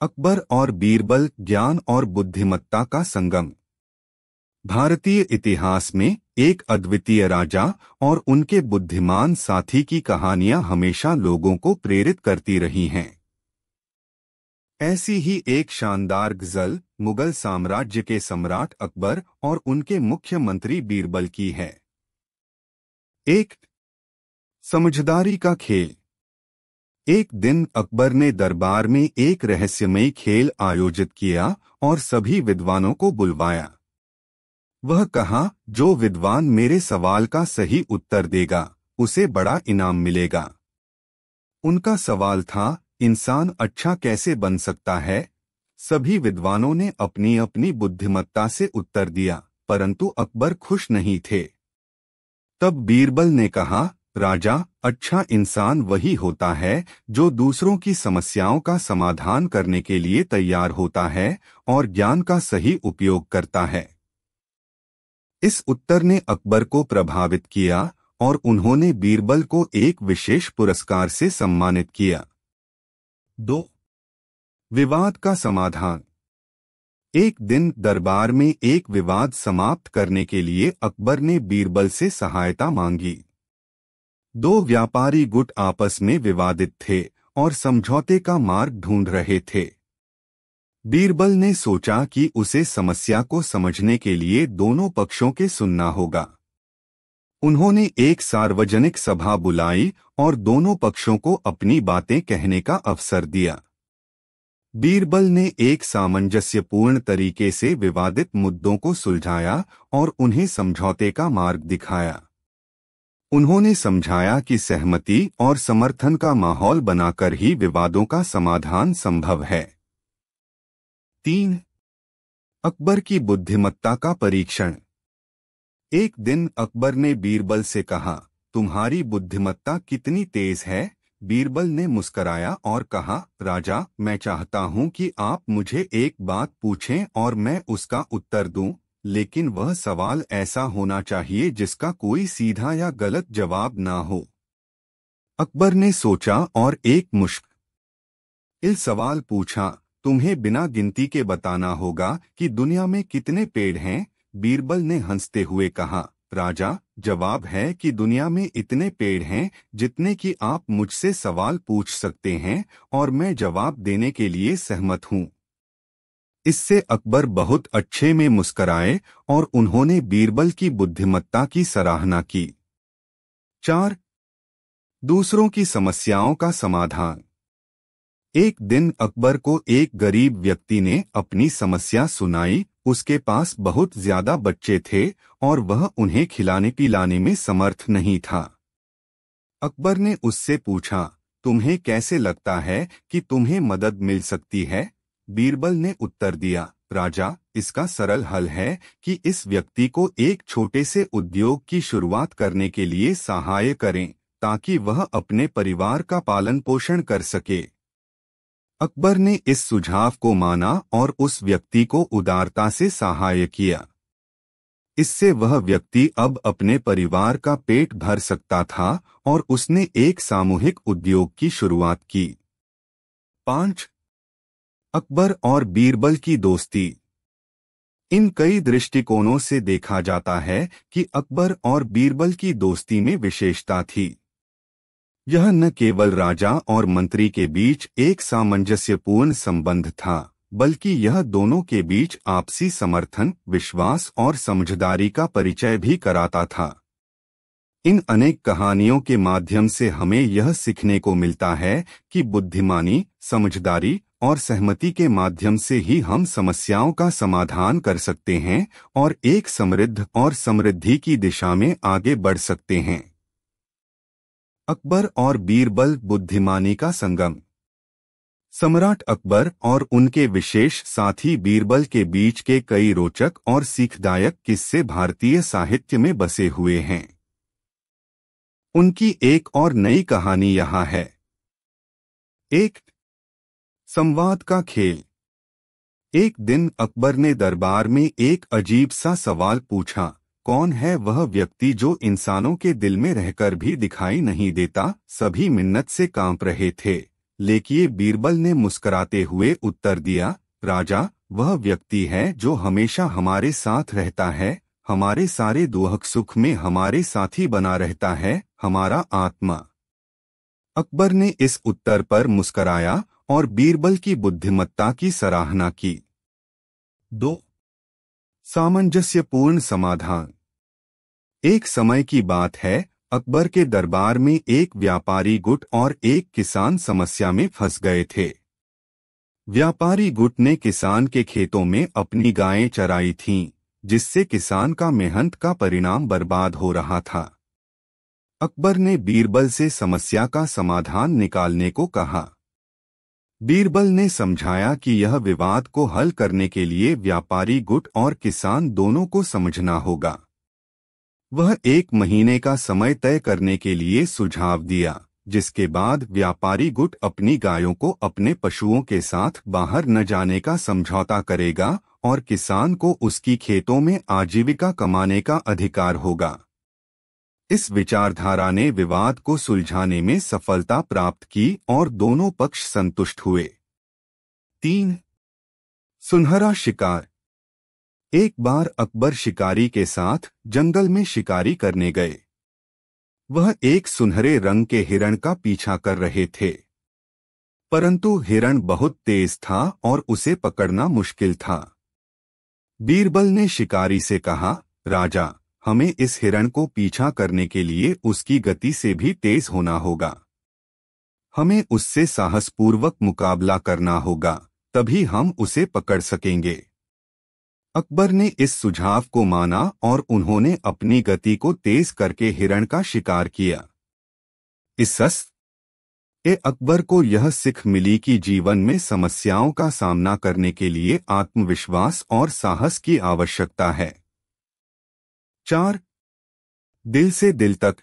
अकबर और बीरबल, ज्ञान और बुद्धिमत्ता का संगम। भारतीय इतिहास में एक अद्वितीय राजा और उनके बुद्धिमान साथी की कहानियां हमेशा लोगों को प्रेरित करती रही हैं। ऐसी ही एक शानदार गजल मुगल साम्राज्य के सम्राट अकबर और उनके मुख्यमंत्री बीरबल की है। एक समझदारी का खेल। एक दिन अकबर ने दरबार में एक रहस्यमयी खेल आयोजित किया और सभी विद्वानों को बुलवाया। वह कहा, जो विद्वान मेरे सवाल का सही उत्तर देगा उसे बड़ा इनाम मिलेगा। उनका सवाल था, इंसान अच्छा कैसे बन सकता है? सभी विद्वानों ने अपनी अपनी बुद्धिमत्ता से उत्तर दिया, परंतु अकबर खुश नहीं थे। तब बीरबल ने कहा, राजा, अच्छा इंसान वही होता है जो दूसरों की समस्याओं का समाधान करने के लिए तैयार होता है और ज्ञान का सही उपयोग करता है। इस उत्तर ने अकबर को प्रभावित किया और उन्होंने बीरबल को एक विशेष पुरस्कार से सम्मानित किया। 2. विवाद का समाधान। एक दिन दरबार में एक विवाद समाप्त करने के लिए अकबर ने बीरबल से सहायता मांगी। दो व्यापारी गुट आपस में विवादित थे और समझौते का मार्ग ढूंढ रहे थे। बीरबल ने सोचा कि उसे समस्या को समझने के लिए दोनों पक्षों के सुनना होगा। उन्होंने एक सार्वजनिक सभा बुलाई और दोनों पक्षों को अपनी बातें कहने का अवसर दिया। बीरबल ने एक सामंजस्यपूर्ण तरीके से विवादित मुद्दों को सुलझाया और उन्हें समझौते का मार्ग दिखाया। उन्होंने समझाया कि सहमति और समर्थन का माहौल बनाकर ही विवादों का समाधान संभव है। 3. अकबर की बुद्धिमत्ता का परीक्षण। एक दिन अकबर ने बीरबल से कहा, तुम्हारी बुद्धिमत्ता कितनी तेज है? बीरबल ने मुस्कराया और कहा, राजा, मैं चाहता हूं कि आप मुझे एक बात पूछें और मैं उसका उत्तर दूं, लेकिन वह सवाल ऐसा होना चाहिए जिसका कोई सीधा या गलत जवाब ना हो। अकबर ने सोचा और एक मुश्किल सवाल पूछा, तुम्हें बिना गिनती के बताना होगा कि दुनिया में कितने पेड़ हैं? बीरबल ने हंसते हुए कहा, राजा, जवाब है कि दुनिया में इतने पेड़ हैं जितने कि आप मुझसे सवाल पूछ सकते हैं और मैं जवाब देने के लिए सहमत हूं। इससे अकबर बहुत अच्छे में मुस्कराए और उन्होंने बीरबल की बुद्धिमत्ता की सराहना की। 4. दूसरों की समस्याओं का समाधान। एक दिन अकबर को एक गरीब व्यक्ति ने अपनी समस्या सुनाई। उसके पास बहुत ज्यादा बच्चे थे और वह उन्हें खिलाने पिलाने में समर्थ नहीं था। अकबर ने उससे पूछा, तुम्हें कैसे लगता है कि तुम्हें मदद मिल सकती है? बीरबल ने उत्तर दिया, राजा, इसका सरल हल है कि इस व्यक्ति को एक छोटे से उद्योग की शुरुआत करने के लिए सहाय करें ताकि वह अपने परिवार का पालन पोषण कर सके। अकबर ने इस सुझाव को माना और उस व्यक्ति को उदारता से सहाय किया। इससे वह व्यक्ति अब अपने परिवार का पेट भर सकता था और उसने एक सामूहिक उद्योग की शुरुआत की। 5. अकबर और बीरबल की दोस्ती। इन कई दृष्टिकोणों से देखा जाता है कि अकबर और बीरबल की दोस्ती में विशेषता थी। यह न केवल राजा और मंत्री के बीच एक सामंजस्यपूर्ण संबंध था, बल्कि यह दोनों के बीच आपसी समर्थन, विश्वास और समझदारी का परिचय भी कराता था। इन अनेक कहानियों के माध्यम से हमें यह सीखने को मिलता है कि बुद्धिमानी, समझदारी और सहमति के माध्यम से ही हम समस्याओं का समाधान कर सकते हैं और एक समृद्ध और समृद्धि की दिशा में आगे बढ़ सकते हैं। अकबर और बीरबल, बुद्धिमानी का संगम। सम्राट अकबर और उनके विशेष साथी बीरबल के बीच के कई रोचक और सीखदायक किस्से भारतीय साहित्य में बसे हुए हैं। उनकी एक और नई कहानी यहाँ है। 1. संवाद का खेल। एक दिन अकबर ने दरबार में एक अजीब सा सवाल पूछा, कौन है वह व्यक्ति जो इंसानों के दिल में रहकर भी दिखाई नहीं देता? सभी मिन्नत से कांप रहे थे, लेकिन बीरबल ने मुस्कुराते हुए उत्तर दिया, राजा, वह व्यक्ति है जो हमेशा हमारे साथ रहता है, हमारे सारे दुख सुख में हमारे साथी बना रहता है, हमारा आत्मा। अकबर ने इस उत्तर पर मुस्कराया और बीरबल की बुद्धिमत्ता की सराहना की। 2. सामंजस्यपूर्ण समाधान। एक समय की बात है, अकबर के दरबार में एक व्यापारी गुट और एक किसान समस्या में फंस गए थे। व्यापारी गुट ने किसान के खेतों में अपनी गायें चराई थीं, जिससे किसान का मेहनत का परिणाम बर्बाद हो रहा था। अकबर ने बीरबल से समस्या का समाधान निकालने को कहा। बीरबल ने समझाया कि यह विवाद को हल करने के लिए व्यापारी गुट और किसान दोनों को समझना होगा। वह 1 महीने का समय तय करने के लिए सुझाव दिया, जिसके बाद व्यापारी गुट अपनी गायों को अपने पशुओं के साथ बाहर न जाने का समझौता करेगा और किसान को उसकी खेतों में आजीविका कमाने का अधिकार होगा। इस विचारधारा ने विवाद को सुलझाने में सफलता प्राप्त की और दोनों पक्ष संतुष्ट हुए। 3. सुनहरा शिकार। एक बार अकबर शिकारी के साथ जंगल में शिकारी करने गए। वह एक सुनहरे रंग के हिरण का पीछा कर रहे थे, परंतु हिरण बहुत तेज था और उसे पकड़ना मुश्किल था। बीरबल ने शिकारी से कहा, राजा, हमें इस हिरण को पीछा करने के लिए उसकी गति से भी तेज होना होगा। हमें उससे साहसपूर्वक मुकाबला करना होगा, तभी हम उसे पकड़ सकेंगे। अकबर ने इस सुझाव को माना और उन्होंने अपनी गति को तेज करके हिरण का शिकार किया। इससे अकबर को यह सीख मिली कि जीवन में समस्याओं का सामना करने के लिए आत्मविश्वास और साहस की आवश्यकता है। 4. दिल से दिल तक।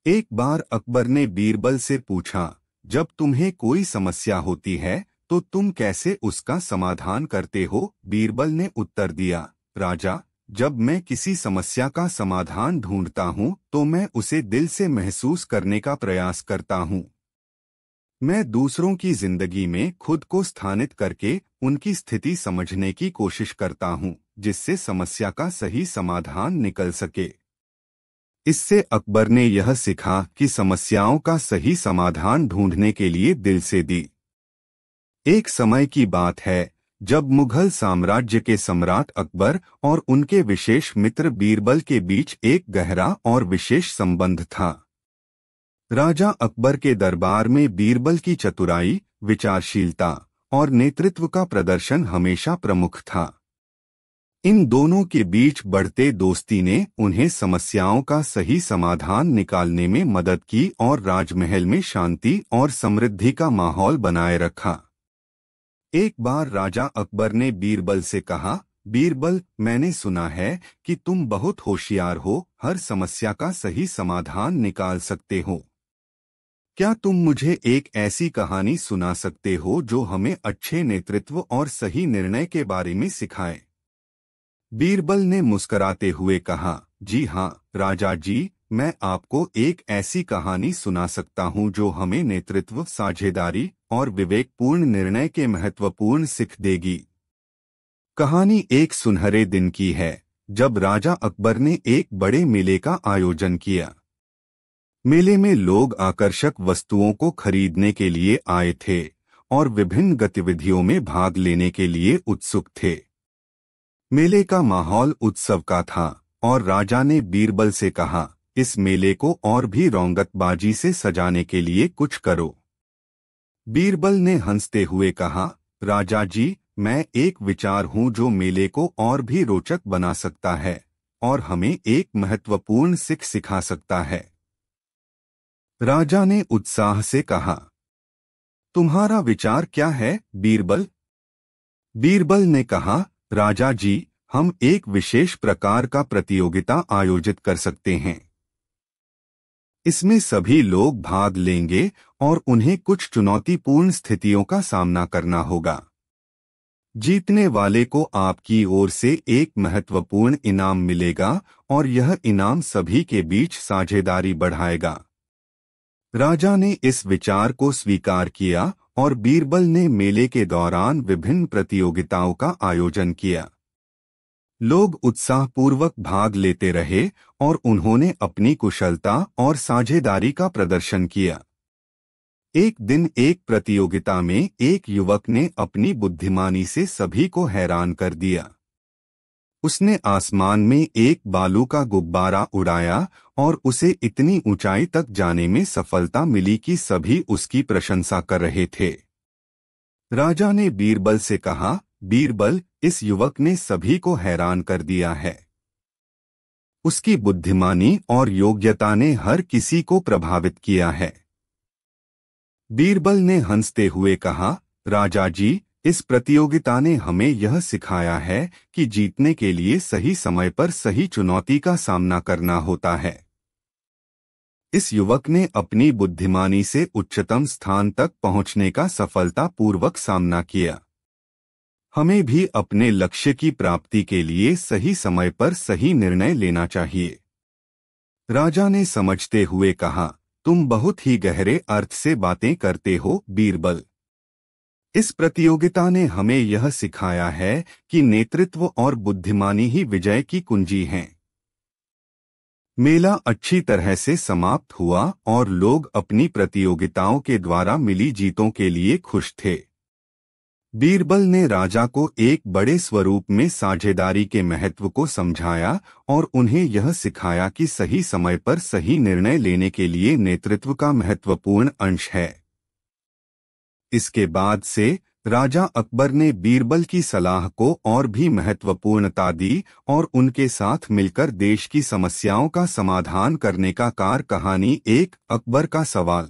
एक बार अकबर ने बीरबल से पूछा, जब तुम्हें कोई समस्या होती है तो तुम कैसे उसका समाधान करते हो? बीरबल ने उत्तर दिया, राजा, जब मैं किसी समस्या का समाधान ढूंढता हूं तो मैं उसे दिल से महसूस करने का प्रयास करता हूं। मैं दूसरों की जिंदगी में खुद को स्थानित करके उनकी स्थिति समझने की कोशिश करता हूं, जिससे समस्या का सही समाधान निकल सके। इससे अकबर ने यह सीखा कि समस्याओं का सही समाधान ढूंढने के लिए दिल से दी। एक समय की बात है, जब मुगल साम्राज्य के सम्राट अकबर और उनके विशेष मित्र बीरबल के बीच एक गहरा और विशेष संबंध था। राजा अकबर के दरबार में बीरबल की चतुराई, विचारशीलता और नेतृत्व का प्रदर्शन हमेशा प्रमुख था। इन दोनों के बीच बढ़ते दोस्ती ने उन्हें समस्याओं का सही समाधान निकालने में मदद की और राजमहल में शांति और समृद्धि का माहौल बनाए रखा। एक बार राजा अकबर ने बीरबल से कहा, बीरबल, मैंने सुना है कि तुम बहुत होशियार हो, हर समस्या का सही समाधान निकाल सकते हो। क्या तुम मुझे एक ऐसी कहानी सुना सकते हो जो हमें अच्छे नेतृत्व और सही निर्णय के बारे में सिखाए? बीरबल ने मुस्कुराते हुए कहा, जी हाँ राजा जी, मैं आपको एक ऐसी कहानी सुना सकता हूँ जो हमें नेतृत्व, साझेदारी और विवेकपूर्ण निर्णय के महत्वपूर्ण सीख देगी। कहानी एक सुनहरे दिन की है, जब राजा अकबर ने एक बड़े मेले का आयोजन किया। मेले में लोग आकर्षक वस्तुओं को खरीदने के लिए आए थे और विभिन्न गतिविधियों में भाग लेने के लिए उत्सुक थे। मेले का माहौल उत्सव का था और राजा ने बीरबल से कहा, इस मेले को और भी रौनकबाजी से सजाने के लिए कुछ करो। बीरबल ने हंसते हुए कहा, राजा जी, मैं एक विचार हूं जो मेले को और भी रोचक बना सकता है और हमें एक महत्वपूर्ण सीख सिखा सकता है। राजा ने उत्साह से कहा, तुम्हारा विचार क्या है बीरबल? बीरबल ने कहा, राजा जी, हम एक विशेष प्रकार का प्रतियोगिता आयोजित कर सकते हैं। इसमें सभी लोग भाग लेंगे और उन्हें कुछ चुनौतीपूर्ण स्थितियों का सामना करना होगा। जीतने वाले को आपकी ओर से एक महत्वपूर्ण इनाम मिलेगा और यह इनाम सभी के बीच साझेदारी बढ़ाएगा। राजा ने इस विचार को स्वीकार किया और बीरबल ने मेले के दौरान विभिन्न प्रतियोगिताओं का आयोजन किया। लोग उत्साहपूर्वक भाग लेते रहे और उन्होंने अपनी कुशलता और साझेदारी का प्रदर्शन किया। एक दिन एक प्रतियोगिता में एक युवक ने अपनी बुद्धिमानी से सभी को हैरान कर दिया। उसने आसमान में एक बालू का गुब्बारा उड़ाया और उसे इतनी ऊंचाई तक जाने में सफलता मिली कि सभी उसकी प्रशंसा कर रहे थे। राजा ने बीरबल से कहा, बीरबल, इस युवक ने सभी को हैरान कर दिया है। उसकी बुद्धिमानी और योग्यता ने हर किसी को प्रभावित किया है। बीरबल ने हंसते हुए कहा, राजा जी, इस प्रतियोगिता ने हमें यह सिखाया है कि जीतने के लिए सही समय पर सही चुनौती का सामना करना होता है। इस युवक ने अपनी बुद्धिमानी से उच्चतम स्थान तक पहुंचने का सफलतापूर्वक सामना किया। हमें भी अपने लक्ष्य की प्राप्ति के लिए सही समय पर सही निर्णय लेना चाहिए। राजा ने समझते हुए कहा, तुम बहुत ही गहरे अर्थ से बातें करते हो, बीरबल। इस प्रतियोगिता ने हमें यह सिखाया है कि नेतृत्व और बुद्धिमानी ही विजय की कुंजी हैं। मेला अच्छी तरह से समाप्त हुआ और लोग अपनी प्रतियोगिताओं के द्वारा मिली जीतों के लिए खुश थे। बीरबल ने राजा को एक बड़े स्वरूप में साझेदारी के महत्व को समझाया और उन्हें यह सिखाया कि सही समय पर सही निर्णय लेने के लिए नेतृत्व का महत्वपूर्ण अंश है। इसके बाद से राजा अकबर ने बीरबल की सलाह को और भी महत्वपूर्णता दी और उनके साथ मिलकर देश की समस्याओं का समाधान करने का कार्य। कहानी एक, अकबर का सवाल।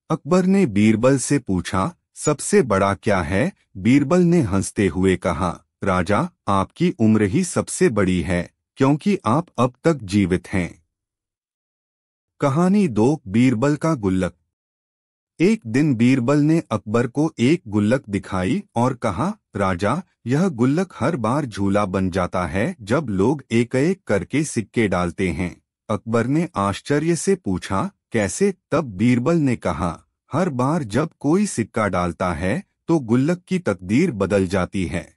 अकबर ने बीरबल से पूछा, सबसे बड़ा क्या है? बीरबल ने हंसते हुए कहा, राजा, आपकी उम्र ही सबसे बड़ी है, क्योंकि आप अब तक जीवित हैं। कहानी दो, बीरबल का गुल्लक। एक दिन बीरबल ने अकबर को एक गुल्लक दिखाई और कहा, राजा, यह गुल्लक हर बार झूला बन जाता है जब लोग एक एक करके सिक्के डालते हैं। अकबर ने आश्चर्य से पूछा, कैसे? तब बीरबल ने कहा, हर बार जब कोई सिक्का डालता है तो गुल्लक की तकदीर बदल जाती है।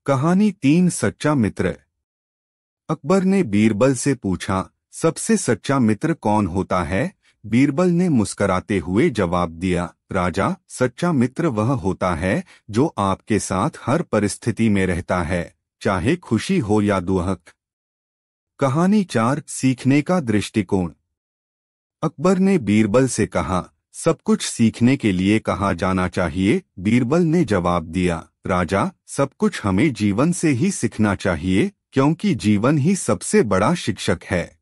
कहानी तीन, सच्चा मित्र। अकबर ने बीरबल से पूछा, सबसे सच्चा मित्र कौन होता है? बीरबल ने मुस्कराते हुए जवाब दिया, राजा, सच्चा मित्र वह होता है जो आपके साथ हर परिस्थिति में रहता है, चाहे खुशी हो या दुख। कहानी चार, सीखने का दृष्टिकोण। अकबर ने बीरबल से कहा, सब कुछ सीखने के लिए कहा जाना चाहिए। बीरबल ने जवाब दिया, राजा, सब कुछ हमें जीवन से ही सीखना चाहिए, क्योंकि जीवन ही सबसे बड़ा शिक्षक है।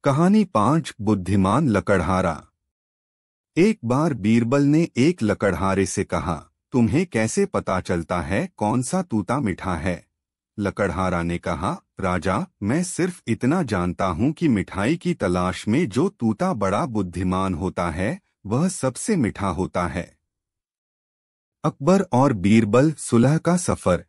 कहानी पांच, बुद्धिमान लकड़हारा। एक बार बीरबल ने एक लकड़हारे से कहा, तुम्हें कैसे पता चलता है कौन सा तूता मीठा है? लकड़हारा ने कहा, राजा, मैं सिर्फ इतना जानता हूं कि मिठाई की तलाश में जो तूता बड़ा बुद्धिमान होता है वह सबसे मीठा होता है। अकबर और बीरबल, सुलह का सफर।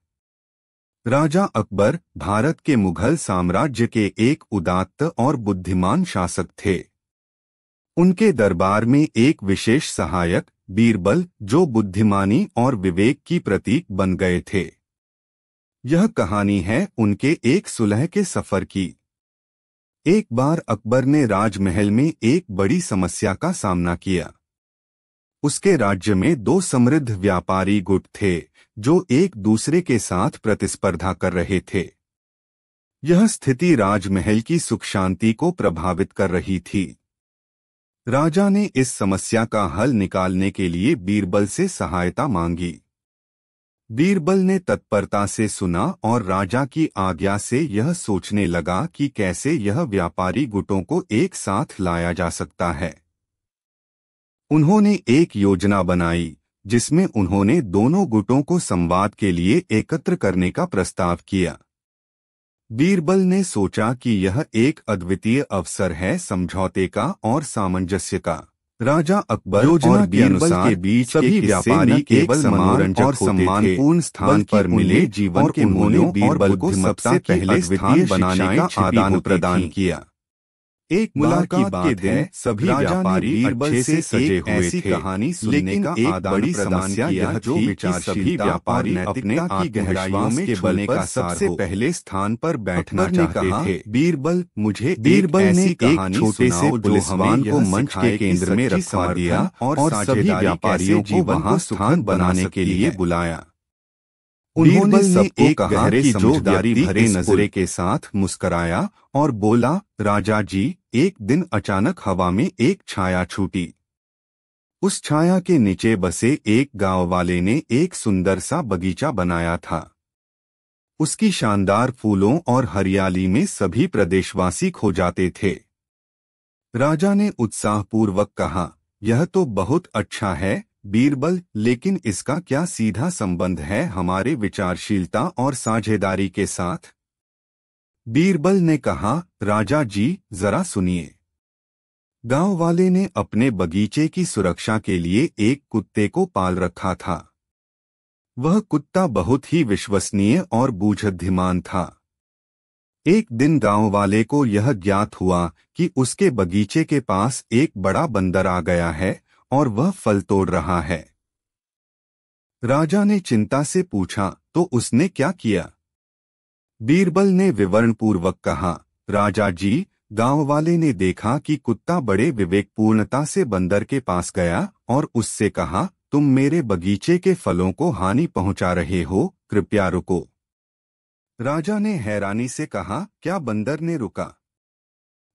राजा अकबर भारत के मुगल साम्राज्य के एक उदात्त और बुद्धिमान शासक थे। उनके दरबार में एक विशेष सहायक, बीरबल, जो बुद्धिमानी और विवेक की प्रतीक बन गए थे। यह कहानी है उनके एक सुलह के सफर की। एक बार अकबर ने राजमहल में एक बड़ी समस्या का सामना किया। उसके राज्य में दो समृद्ध व्यापारी गुट थे जो एक दूसरे के साथ प्रतिस्पर्धा कर रहे थे। यह स्थिति राजमहल की सुख शांति को प्रभावित कर रही थी। राजा ने इस समस्या का हल निकालने के लिए बीरबल से सहायता मांगी। बीरबल ने तत्परता से सुना और राजा की आज्ञा से यह सोचने लगा कि कैसे यह व्यापारी गुटों को एक साथ लाया जा सकता है। उन्होंने एक योजना बनाई जिसमें उन्होंने दोनों गुटों को संवाद के लिए एकत्र करने का प्रस्ताव किया। बीरबल ने सोचा कि यह एक अद्वितीय अवसर है समझौते का और सामंजस्य का। राजा अकबर और बीरबल के बीच सभी व्यापारी केवल मनोरंजक और सम्मानपूर्ण स्थान पर मिले जीवन के मूल्यों और बीरबल को सबसे पहले स्थान बनाने का आदान प्रदान किया। एक मुलाकात के दिन सभी व्यापारी बीरबल से सजे हुए थे, कहानी सुनने का एक बड़ी समस्या यह जो विचारशील व्यापारी अपने की गहराइयों में के बल पर सबसे पहले स्थान पर बैठना चाहते थे। बीरबल ने एक छोटे से पुलिसवान को मंच के केंद्र में रखवा दिया और सभी व्यापारियों को वहां स्थान बनाने के लिए बुलाया। उन्होंने सबको एक गहरे समझदारी भरे नजरे के साथ मुस्कराया और बोला, राजा जी, एक दिन अचानक हवा में एक छाया छूटी। उस छाया के नीचे बसे एक गांव वाले ने एक सुंदर सा बगीचा बनाया था। उसकी शानदार फूलों और हरियाली में सभी प्रदेशवासी खो जाते थे। राजा ने उत्साहपूर्वक कहा, यह तो बहुत अच्छा है बीरबल, लेकिन इसका क्या सीधा संबंध है हमारे विचारशीलता और साझेदारी के साथ? बीरबल ने कहा, राजा जी, जरा सुनिए। गांव वाले ने अपने बगीचे की सुरक्षा के लिए एक कुत्ते को पाल रखा था। वह कुत्ता बहुत ही विश्वसनीय और बूझधीमान था। एक दिन गांव वाले को यह ज्ञात हुआ कि उसके बगीचे के पास एक बड़ा बंदर आ गया है और वह फल तोड़ रहा है। राजा ने चिंता से पूछा, तो उसने क्या किया? बीरबल ने विवरणपूर्वक कहा, राजा जी, गांव वाले ने देखा कि कुत्ता बड़े विवेकपूर्णता से बंदर के पास गया और उससे कहा, तुम मेरे बगीचे के फलों को हानि पहुंचा रहे हो, कृपया रुको। राजा ने हैरानी से कहा, क्या बंदर ने रुका?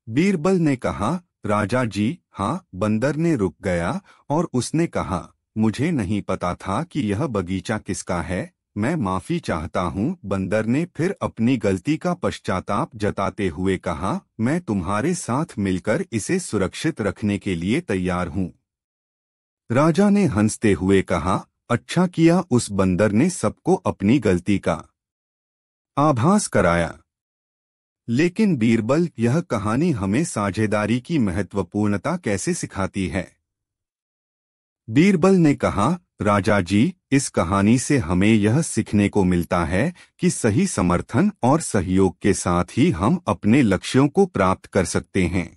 बीरबल ने कहा, राजा जी, हाँ, बंदर ने रुक गया और उसने कहा, मुझे नहीं पता था कि यह बगीचा किसका है, मैं माफी चाहता हूँ। बंदर ने फिर अपनी गलती का पश्चाताप जताते हुए कहा, मैं तुम्हारे साथ मिलकर इसे सुरक्षित रखने के लिए तैयार हूँ। राजा ने हंसते हुए कहा, अच्छा किया उस बंदर ने सबको अपनी गलती का आभास कराया। लेकिन बीरबल, यह कहानी हमें साझेदारी की महत्वपूर्णता कैसे सिखाती है? बीरबल ने कहा, राजा जी, इस कहानी से हमें यह सीखने को मिलता है कि सही समर्थन और सहयोग के साथ ही हम अपने लक्ष्यों को प्राप्त कर सकते हैं।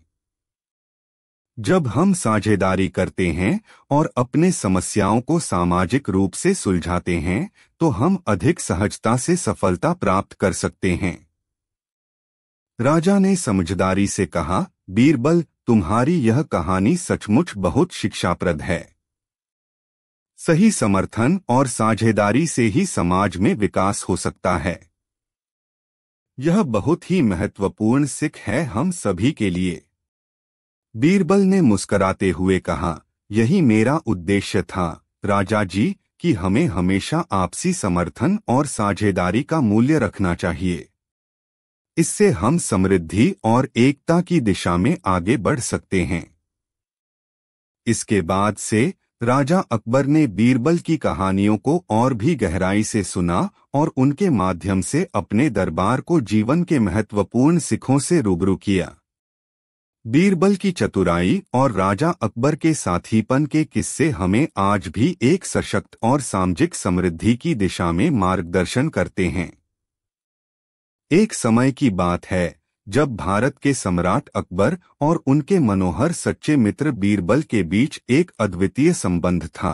जब हम साझेदारी करते हैं और अपने समस्याओं को सामाजिक रूप से सुलझाते हैं, तो हम अधिक सहजता से सफलता प्राप्त कर सकते हैं। राजा ने समझदारी से कहा, बीरबल, तुम्हारी यह कहानी सचमुच बहुत शिक्षाप्रद है। सही समर्थन और साझेदारी से ही समाज में विकास हो सकता है। यह बहुत ही महत्वपूर्ण सीख है हम सभी के लिए। बीरबल ने मुस्कराते हुए कहा, यही मेरा उद्देश्य था, राजा जी, कि हमें हमेशा आपसी समर्थन और साझेदारी का मूल्य रखना चाहिए। इससे हम समृद्धि और एकता की दिशा में आगे बढ़ सकते हैं। इसके बाद से राजा अकबर ने बीरबल की कहानियों को और भी गहराई से सुना और उनके माध्यम से अपने दरबार को जीवन के महत्वपूर्ण सिखों से रूबरू किया। बीरबल की चतुराई और राजा अकबर के साथीपन के किस्से हमें आज भी एक सशक्त और सामाजिक समृद्धि की दिशा में मार्गदर्शन करते हैं। एक समय की बात है जब भारत के सम्राट अकबर और उनके मनोहर सच्चे मित्र बीरबल के बीच एक अद्वितीय संबंध था।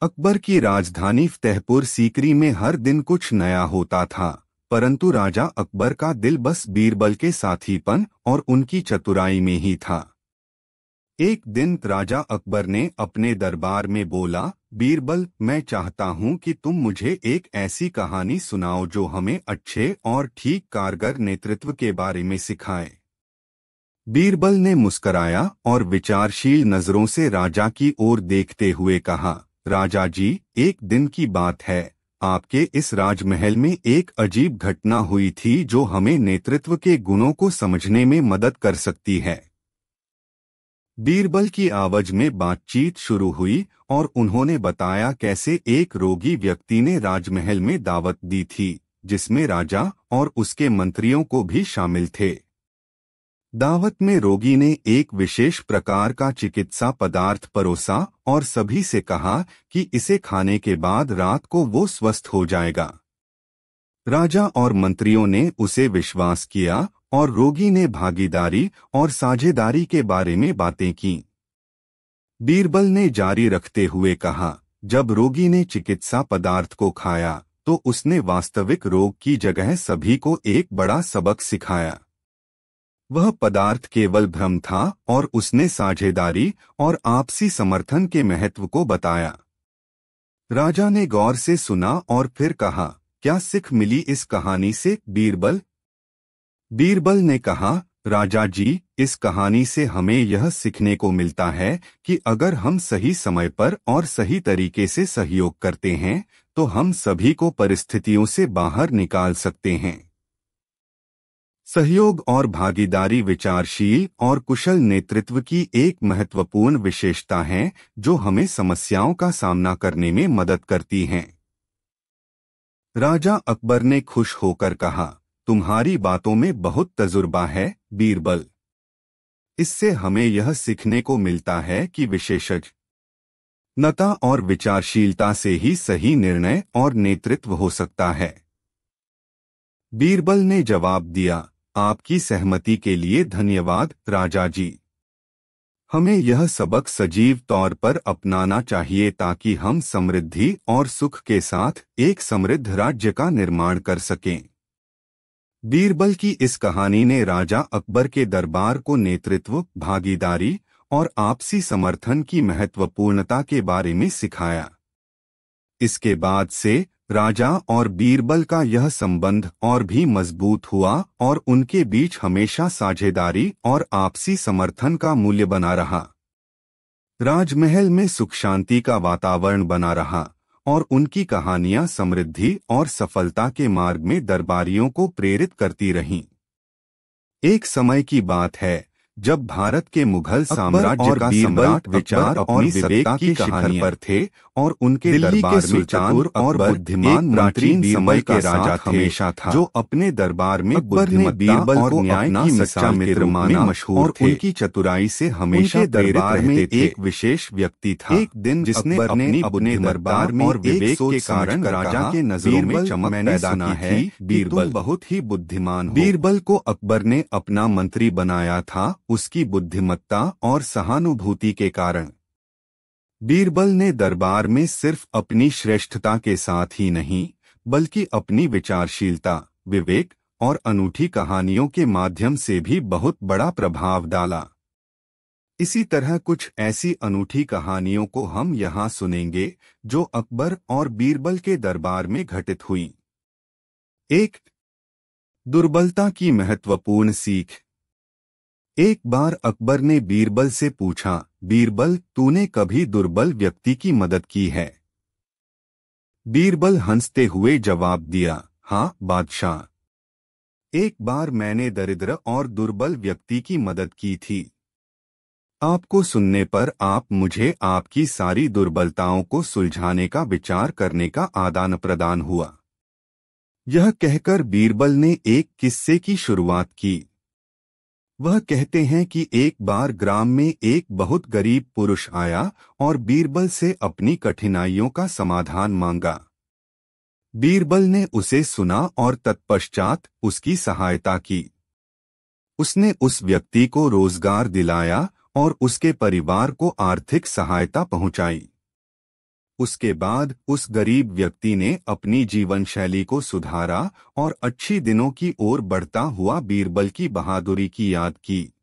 अकबर की राजधानी फतेहपुर सीकरी में हर दिन कुछ नया होता था, परंतु राजा अकबर का दिल बस बीरबल के साथीपन और उनकी चतुराई में ही था। एक दिन राजा अकबर ने अपने दरबार में बोला, बीरबल, मैं चाहता हूं कि तुम मुझे एक ऐसी कहानी सुनाओ जो हमें अच्छे और ठीक कारगर नेतृत्व के बारे में सिखाए। बीरबल ने मुस्कराया और विचारशील नजरों से राजा की ओर देखते हुए कहा, राजा जी, एक दिन की बात है, आपके इस राजमहल में एक अजीब घटना हुई थी जो हमें नेतृत्व के गुणों को समझने में मदद कर सकती है। बीरबल की आवाज में बातचीत शुरू हुई और उन्होंने बताया कैसे एक रोगी व्यक्ति ने राजमहल में दावत दी थी, जिसमें राजा और उसके मंत्रियों को भी शामिल थे। दावत में रोगी ने एक विशेष प्रकार का चिकित्सा पदार्थ परोसा और सभी से कहा कि इसे खाने के बाद रात को वो स्वस्थ हो जाएगा। राजा और मंत्रियों ने उसे विश्वास किया और रोगी ने भागीदारी और साझेदारी के बारे में बातें की। बीरबल ने जारी रखते हुए कहा, जब रोगी ने चिकित्सा पदार्थ को खाया तो उसने वास्तविक रोग की जगह सभी को एक बड़ा सबक सिखाया। वह पदार्थ केवल भ्रम था और उसने साझेदारी और आपसी समर्थन के महत्व को बताया। राजा ने गौर से सुना और फिर कहा, क्या सीख मिली इस कहानी से बीरबल? बीरबल ने कहा, राजा जी, इस कहानी से हमें यह सीखने को मिलता है कि अगर हम सही समय पर और सही तरीके से सहयोग करते हैं तो हम सभी को परिस्थितियों से बाहर निकाल सकते हैं। सहयोग और भागीदारी विचारशील और कुशल नेतृत्व की एक महत्वपूर्ण विशेषता है जो हमें समस्याओं का सामना करने में मदद करती हैं। राजा अकबर ने खुश होकर कहा, तुम्हारी बातों में बहुत तजुर्बा है बीरबल। इससे हमें यह सीखने को मिलता है कि विशेषज्ञता और विचारशीलता से ही सही निर्णय और नेतृत्व हो सकता है। बीरबल ने जवाब दिया, आपकी सहमति के लिए धन्यवाद राजा जी। हमें यह सबक सजीव तौर पर अपनाना चाहिए ताकि हम समृद्धि और सुख के साथ एक समृद्ध राज्य का निर्माण कर सकें। बीरबल की इस कहानी ने राजा अकबर के दरबार को नेतृत्व, भागीदारी और आपसी समर्थन की महत्वपूर्णता के बारे में सिखाया। इसके बाद से राजा और बीरबल का यह संबंध और भी मजबूत हुआ और उनके बीच हमेशा साझेदारी और आपसी समर्थन का मूल्य बना रहा। राजमहल में सुख शांति का वातावरण बना रहा और उनकी कहानियां समृद्धि और सफलता के मार्ग में दरबारियों को प्रेरित करती रहीं। एक समय की बात है जब भारत के मुगल साम्राज्य का सम्राट विचार और विवेक की शिखर पर थे और उनके दरबार में चतुर और बुद्धिमान मंत्री समय के राजा हमेशा था जो अपने दरबार में बीरबल और न्याय की सच्चा मित्र माना मशहूर थे। उनकी चतुराई से हमेशा दरबार में एक विशेष व्यक्ति था। एक दिन जिसने अपने दरबार में और विवेक के कारण राजा के नजरों में चमक पैदा की है। बीरबल बहुत ही बुद्धिमान हो। बीरबल को अकबर ने अपना मंत्री बनाया था उसकी बुद्धिमत्ता और सहानुभूति के कारण। बीरबल ने दरबार में सिर्फ अपनी श्रेष्ठता के साथ ही नहीं बल्कि अपनी विचारशीलता, विवेक और अनूठी कहानियों के माध्यम से भी बहुत बड़ा प्रभाव डाला। इसी तरह कुछ ऐसी अनूठी कहानियों को हम यहाँ सुनेंगे जो अकबर और बीरबल के दरबार में घटित हुई। 1. दुर्बलता की महत्वपूर्ण सीख। एक बार अकबर ने बीरबल से पूछा, बीरबल, तूने कभी दुर्बल व्यक्ति की मदद की है? बीरबल हंसते हुए जवाब दिया, हाँ बादशाह। एक बार मैंने दरिद्र और दुर्बल व्यक्ति की मदद की थी। आपको सुनने पर आप मुझे आपकी सारी दुर्बलताओं को सुलझाने का विचार करने का आदान प्रदान हुआ। यह कहकर बीरबल ने एक किस्से की शुरुआत की। वह कहते हैं कि एक बार ग्राम में एक बहुत गरीब पुरुष आया और बीरबल से अपनी कठिनाइयों का समाधान मांगा। बीरबल ने उसे सुना और तत्पश्चात उसकी सहायता की। उसने उस व्यक्ति को रोजगार दिलाया और उसके परिवार को आर्थिक सहायता पहुंचाई। उसके बाद उस गरीब व्यक्ति ने अपनी जीवन शैली को सुधारा और अच्छी दिनों की ओर बढ़ता हुआ बीरबल की बहादुरी की याद की।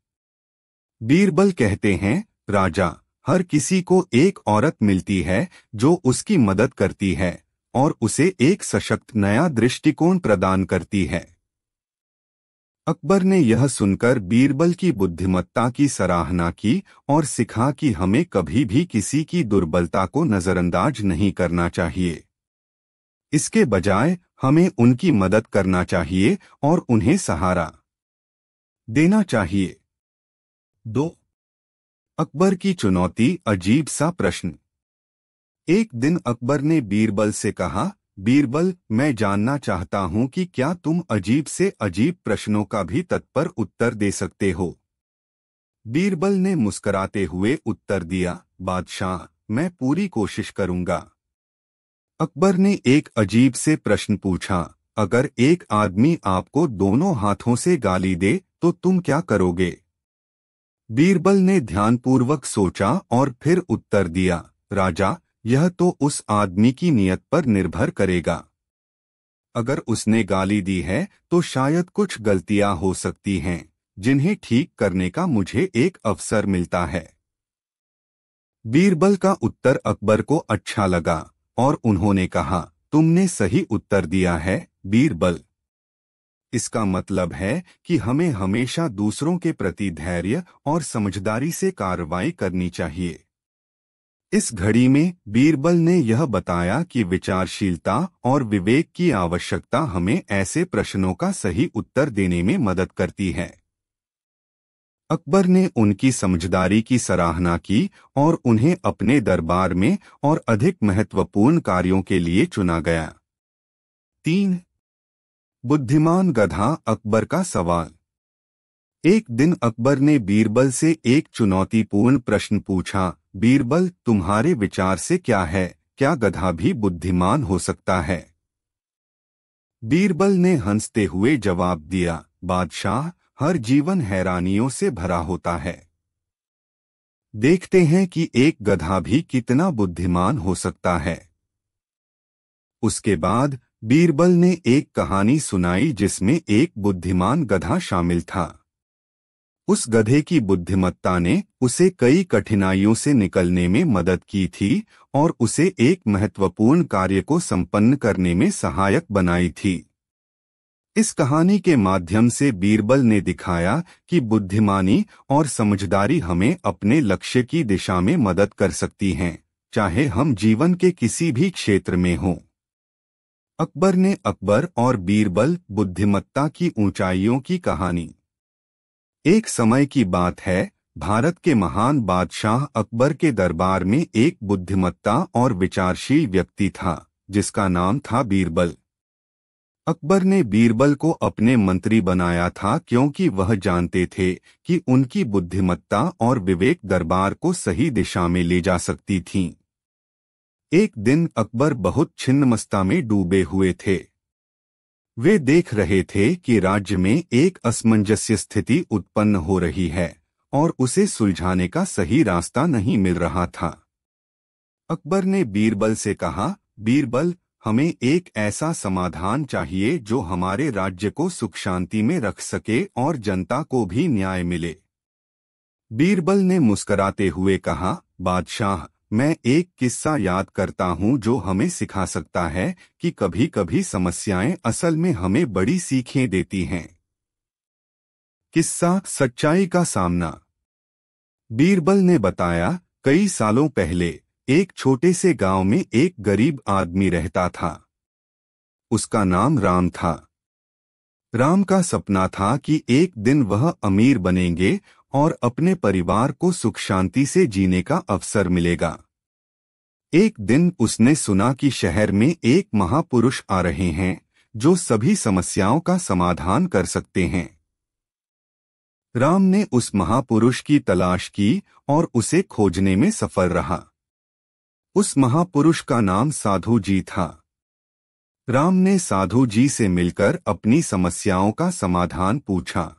बीरबल कहते हैं, राजा, हर किसी को एक औरत मिलती है जो उसकी मदद करती है और उसे एक सशक्त नया दृष्टिकोण प्रदान करती है। अकबर ने यह सुनकर बीरबल की बुद्धिमत्ता की सराहना की और सिखा कि हमें कभी भी किसी की दुर्बलता को नजरअंदाज नहीं करना चाहिए। इसके बजाय हमें उनकी मदद करना चाहिए और उन्हें सहारा देना चाहिए। 2. अकबर की चुनौती। अजीब सा प्रश्न। एक दिन अकबर ने बीरबल से कहा, बीरबल, मैं जानना चाहता हूं कि क्या तुम अजीब से अजीब प्रश्नों का भी तत्पर उत्तर दे सकते हो? बीरबल ने मुस्कुराते हुए उत्तर दिया, बादशाह, मैं पूरी कोशिश करूंगा। अकबर ने एक अजीब से प्रश्न पूछा, अगर एक आदमी आपको दोनों हाथों से गाली दे तो तुम क्या करोगे? बीरबल ने ध्यानपूर्वक सोचा और फिर उत्तर दिया, राजा, यह तो उस आदमी की नियत पर निर्भर करेगा। अगर उसने गाली दी है तो शायद कुछ गलतियां हो सकती हैं, जिन्हें ठीक करने का मुझे एक अवसर मिलता है। बीरबल का उत्तर अकबर को अच्छा लगा और उन्होंने कहा, तुमने सही उत्तर दिया है, बीरबल। इसका मतलब है कि हमें हमेशा दूसरों के प्रति धैर्य और समझदारी से कार्रवाई करनी चाहिए। इस घड़ी में बीरबल ने यह बताया कि विचारशीलता और विवेक की आवश्यकता हमें ऐसे प्रश्नों का सही उत्तर देने में मदद करती है। अकबर ने उनकी समझदारी की सराहना की और उन्हें अपने दरबार में और अधिक महत्वपूर्ण कार्यों के लिए चुना गया। 3. बुद्धिमान गधा अकबर का सवाल। एक दिन अकबर ने बीरबल से एक चुनौतीपूर्ण प्रश्न पूछा, बीरबल, तुम्हारे विचार से क्या है, क्या गधा भी बुद्धिमान हो सकता है? बीरबल ने हंसते हुए जवाब दिया, बादशाह, हर जीवन हैरानियों से भरा होता है। देखते हैं कि एक गधा भी कितना बुद्धिमान हो सकता है। उसके बाद बीरबल ने एक कहानी सुनाई जिसमें एक बुद्धिमान गधा शामिल था। उस गधे की बुद्धिमत्ता ने उसे कई कठिनाइयों से निकलने में मदद की थी और उसे एक महत्वपूर्ण कार्य को संपन्न करने में सहायक बनाई थी। इस कहानी के माध्यम से बीरबल ने दिखाया कि बुद्धिमानी और समझदारी हमें अपने लक्ष्य की दिशा में मदद कर सकती हैं, चाहे हम जीवन के किसी भी क्षेत्र में हों। अकबर ने अकबर और बीरबल बुद्धिमत्ता की ऊंचाइयों की कहानी। एक समय की बात है, भारत के महान बादशाह अकबर के दरबार में एक बुद्धिमत्ता और विचारशील व्यक्ति था, जिसका नाम था बीरबल। अकबर ने बीरबल को अपने मंत्री बनाया था क्योंकि वह जानते थे कि उनकी बुद्धिमत्ता और विवेक दरबार को सही दिशा में ले जा सकती थीं। एक दिन अकबर बहुत छिन्नमस्ता में डूबे हुए थे। वे देख रहे थे कि राज्य में एक असमंजस्य स्थिति उत्पन्न हो रही है और उसे सुलझाने का सही रास्ता नहीं मिल रहा था। अकबर ने बीरबल से कहा, बीरबल, हमें एक ऐसा समाधान चाहिए जो हमारे राज्य को सुख शांति में रख सके और जनता को भी न्याय मिले। बीरबल ने मुस्कुराते हुए कहा, बादशाह, मैं एक किस्सा याद करता हूँ जो हमें सिखा सकता है कि कभी-कभी समस्याएं असल में हमें बड़ी सीखें देती हैं। किस्सा, सच्चाई का सामना। बीरबल ने बताया, कई सालों पहले एक छोटे से गांव में एक गरीब आदमी रहता था। उसका नाम राम था। राम का सपना था कि एक दिन वह अमीर बनेंगे और अपने परिवार को सुख शांति से जीने का अवसर मिलेगा। एक दिन उसने सुना कि शहर में एक महापुरुष आ रहे हैं जो सभी समस्याओं का समाधान कर सकते हैं। राम ने उस महापुरुष की तलाश की और उसे खोजने में सफल रहा। उस महापुरुष का नाम साधु जी था। राम ने साधु जी से मिलकर अपनी समस्याओं का समाधान पूछा।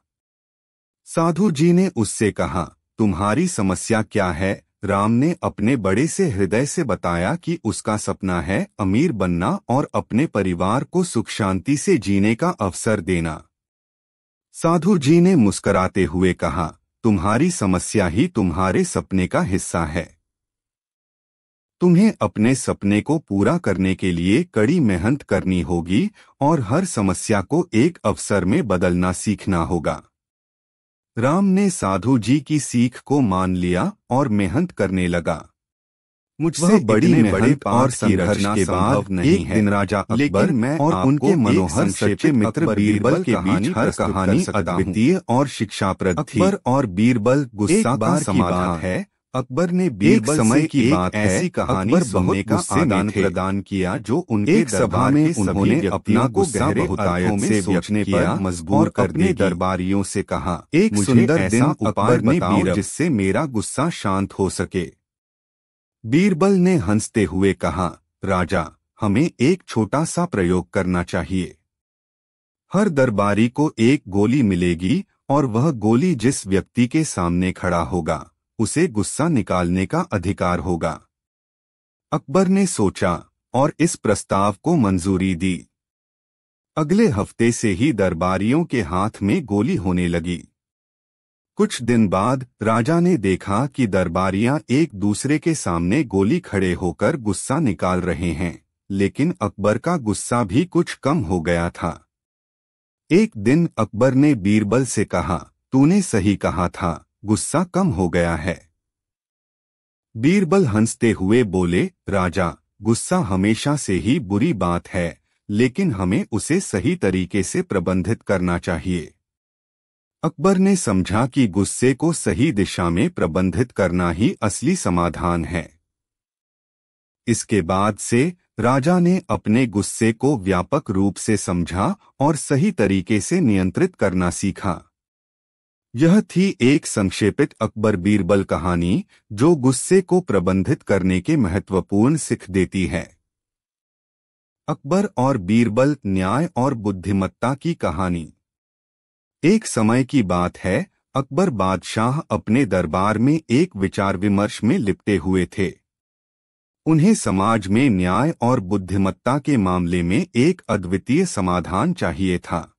साधु जी ने उससे कहा, तुम्हारी समस्या क्या है? राम ने अपने बड़े से हृदय से बताया कि उसका सपना है अमीर बनना और अपने परिवार को सुख शांति से जीने का अवसर देना। साधु जी ने मुस्कुराते हुए कहा, तुम्हारी समस्या ही तुम्हारे सपने का हिस्सा है। तुम्हें अपने सपने को पूरा करने के लिए कड़ी मेहनत करनी होगी और हर समस्या को एक अवसर में बदलना सीखना होगा। राम ने साधु जी की सीख को मान लिया और मेहनत करने लगा। मुझसे बड़ी मेहनत और संघर्ष के बाद एक दिन राजा अकबर मैं और उनके मनोहर सच्चे मित्र बीरबल के बीच हर कहानी अद्वितीय और शिक्षाप्रद थी। अकबर और बीरबल गुस्सा का समाधान है। अकबर ने बीरबल समय की बात ऐसी कहानी सुनने का आदान प्रदान किया जो उनके सभा में उन्होंने अपना गुस्सा बहुतायत से सोचने पर मजबूर कर अपने दरबारियों से कहा, एक सुंदर दिन उपाय बताओ जिससे मेरा गुस्सा शांत हो सके। बीरबल ने हंसते हुए कहा, राजा, हमें एक छोटा सा प्रयोग करना चाहिए। हर दरबारी को एक गोली मिलेगी और वह गोली जिस व्यक्ति के सामने खड़ा होगा उसे गुस्सा निकालने का अधिकार होगा। अकबर ने सोचा और इस प्रस्ताव को मंजूरी दी। अगले हफ्ते से ही दरबारियों के हाथ में गोली होने लगी। कुछ दिन बाद राजा ने देखा कि दरबारियां एक दूसरे के सामने गोली खड़े होकर गुस्सा निकाल रहे हैं, लेकिन अकबर का गुस्सा भी कुछ कम हो गया था। एक दिन अकबर ने बीरबल से कहा, तूने सही कहा था, गुस्सा कम हो गया है। बीरबल हंसते हुए बोले, राजा, गुस्सा हमेशा से ही बुरी बात है, लेकिन हमें उसे सही तरीके से प्रबंधित करना चाहिए। अकबर ने समझा कि गुस्से को सही दिशा में प्रबंधित करना ही असली समाधान है। इसके बाद से राजा ने अपने गुस्से को व्यापक रूप से समझा और सही तरीके से नियंत्रित करना सीखा। यह थी एक संक्षेपित अकबर बीरबल कहानी जो गुस्से को प्रबंधित करने के महत्वपूर्ण सीख देती है। अकबर और बीरबल, न्याय और बुद्धिमत्ता की कहानी। एक समय की बात है, अकबर बादशाह अपने दरबार में एक विचार विमर्श में लिपटे हुए थे। उन्हें समाज में न्याय और बुद्धिमत्ता के मामले में एक अद्वितीय समाधान चाहिए था।